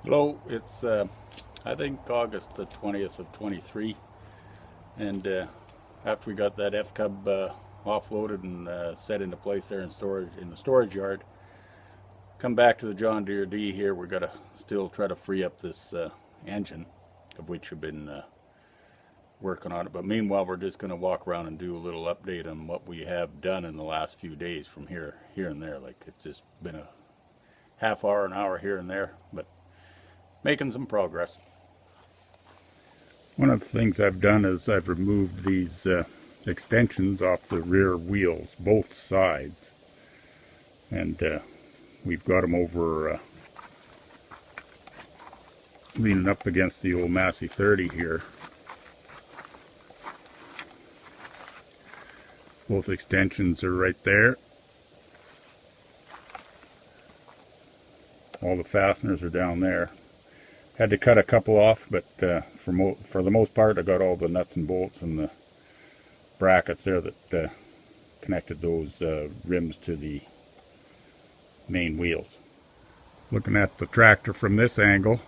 Hello, it's I think August the 20th of 23, and after we got that F Cub offloaded and set into place there in storage in the storage yard, come back to the John Deere D here. We're gonna still try to free up this engine, of which we've been working on it. But meanwhile, we're just gonna walk around and do a little update on what we have done in the last few days from here and there. Like it's just been a half hour, an hour here and there, but making some progress. One of the things I've done is I've removed these extensions off the rear wheels, both sides, and we've got them over leaning up against the old Massey 30 here. Both extensions are right there. All the fasteners are down there. Had to cut a couple off, but for the most part I got all the nuts and bolts and the brackets there that connected those rims to the main wheels. Looking at the tractor from this angle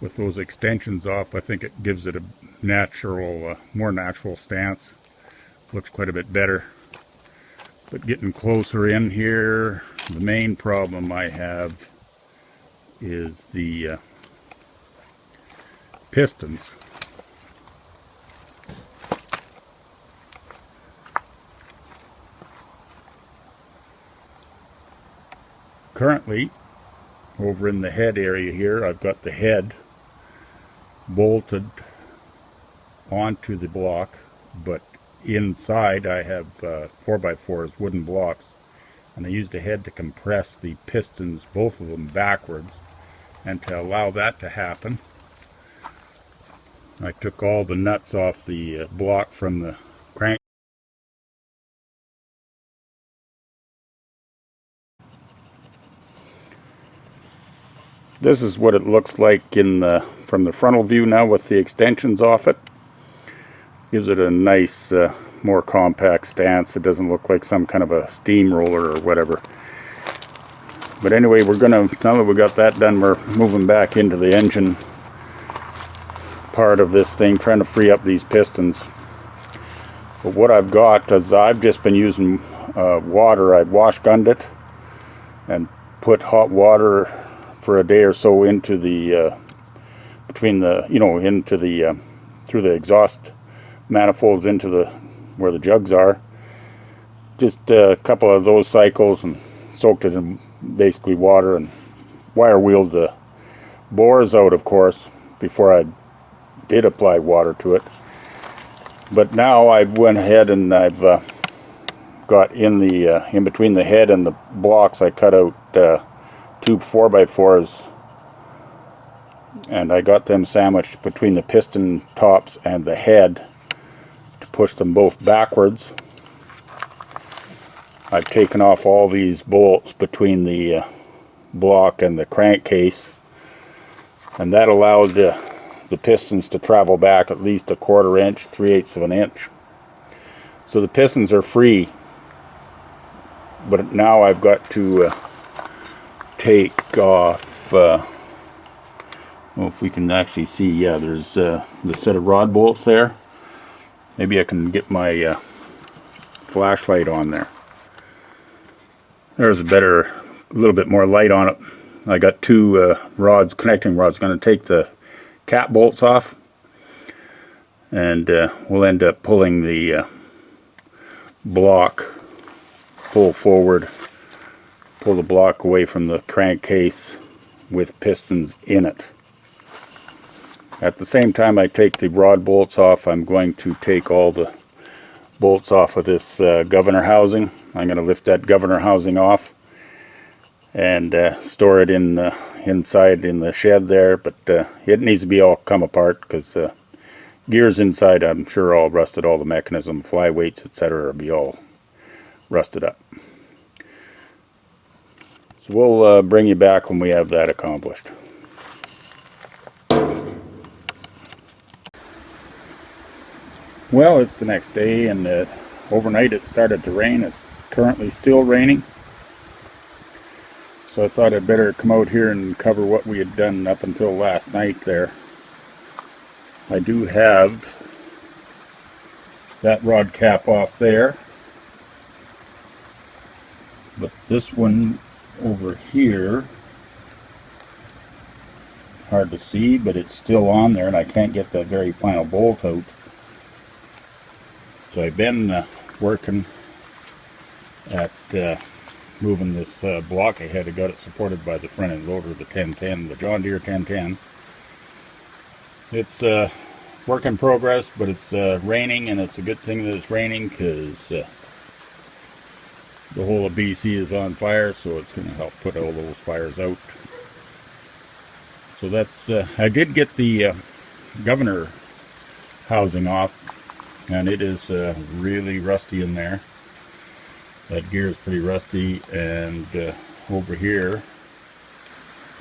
with those extensions off, I think it gives it a natural, more natural stance. Looks quite a bit better. But getting closer in here, the main problem I have is the pistons. Currently, over in the head area here, I've got the head bolted onto the block, but inside I have 4x4s, wooden blocks, and I used the head to compress the pistons, both of them backwards, and to allow that to happen, I took all the nuts off the block from the crank. This is what it looks like from the frontal view now with the extensions off it. Gives it a nice, more compact stance. It doesn't look like some kind of a steamroller or whatever. But anyway, we're gonna, now that we got that done, we're moving back into the engine part of this thing, trying to free up these pistons. But what I've got is I've just been using water. I've wash gunned it and put hot water for a day or so into the between the, into the through the exhaust manifolds into the where the jugs are. Just a couple of those cycles and soaked it in basically water and wire wheeled the bores out, of course, before I did apply water to it. But now I've went ahead and I've got in the in between the head and the blocks, I cut out two 4x4s, and I got them sandwiched between the piston tops and the head to push them both backwards. I've taken off all these bolts between the block and the crankcase, and that allowed the pistons to travel back at least a 1/4 inch, 3/8 of an inch. So the pistons are free, but now I've got to take off, well, if we can actually see, yeah, there's the set of rod bolts there. Maybe I can get my flashlight on there. There's a little bit more light on it. I got two rods, connecting rods. Going to take the cap bolts off, and we'll end up pulling the block full forward, pull the block away from the crankcase with pistons in it. At the same time I take the rod bolts off, I'm going to take all the bolts off of this governor housing. I'm going to lift that governor housing off and store it in inside in the shed there, but it needs to be all come apart because gears inside, I'm sure, all rusted. All the mechanism, flyweights, etc. will be all rusted up. So we'll bring you back when we have that accomplished. Well, it's the next day, and overnight it started to rain. It's currently still raining. So I thought I'd better come out here and cover what we had done up until last night there. I do have that rod cap off there, but this one over here, hard to see, but it's still on there and I can't get that very final bolt out. So I've been working at moving this block ahead. I got it supported by the front end loader, the 1010, the John Deere 1010. It's work in progress, but it's raining, and it's a good thing that it's raining because the whole of BC is on fire, so it's going to help put all those fires out. So that's I did get the governor housing off, and it is really rusty in there. That gear is pretty rusty, and over here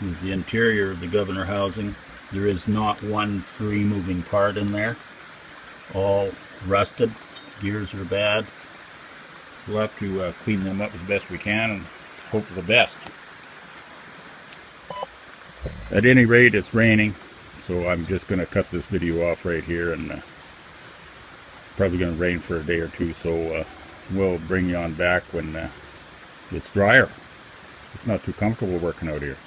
is the interior of the governor housing. There is not one free moving part in there. All rusted. Gears are bad. We'll have to clean them up as best we can and hope for the best. At any rate, it's raining, so I'm just going to cut this video off right here, and probably going to rain for a day or two, so we'll bring you on back when it's drier. It's not too comfortable working out here.